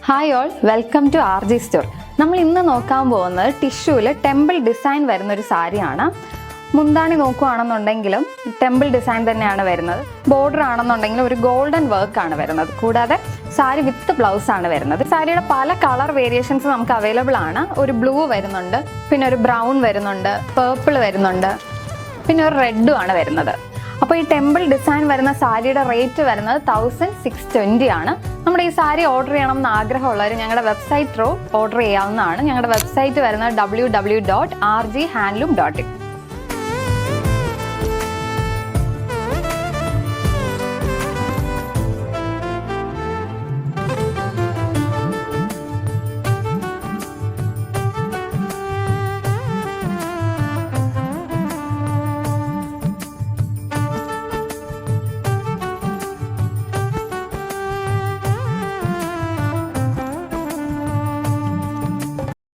Hi all, welcome to RG store. നമ്മൾ ഇന്ന് നോക്കാൻ പോകുന്നത് ടിഷ്യൂവിൽ ടെമ്പിൾ ഡിസൈൻ വരുന്ന ഒരു സാരിയാണ്. മുന്താണി നോക്കുകയാണെന്നുണ്ടെങ്കിലും ടെമ്പിൾ ഡിസൈൻ തന്നെയാണ് വരുന്നത്. ബോർഡർ ആണെന്നുണ്ടെങ്കിലും ഒരു ഗോൾഡൻ വർക്ക് ആണ് വരുന്നത്. കൂടാതെ സാരി വിത്ത് ബ്ലൗസ് ആണ് വരുന്നത്. സാരിയുടെ പല കളർ വേരിയേഷൻസ് നമുക്ക് അവൈലബിൾ ആണ്. ഒരു ബ്ലൂ വരുന്നുണ്ട്, പിന്നെ ഒരു ബ്രൗൺ വരുന്നുണ്ട്, പേർപ്പിൾ വരുന്നുണ്ട്, പിന്നെ ഒരു റെഡും ആണ് വരുന്നത്. അപ്പോൾ ഈ ടെമ്പിൾ ഡിസൈൻ വരുന്ന സാരിയുടെ റേറ്റ് വരുന്നത് 1620 ആണ്. നമ്മുടെ ഈ സാരി ഓർഡർ ചെയ്യണം എന്ന് ആഗ്രഹമുള്ളവർ ഞങ്ങളുടെ വെബ്സൈറ്റ് ത്രൂ ഓർഡർ ചെയ്യാവുന്നതാണ്. ഞങ്ങളുടെ വെബ്സൈറ്റ് വരുന്നത് www.rghandloom.in.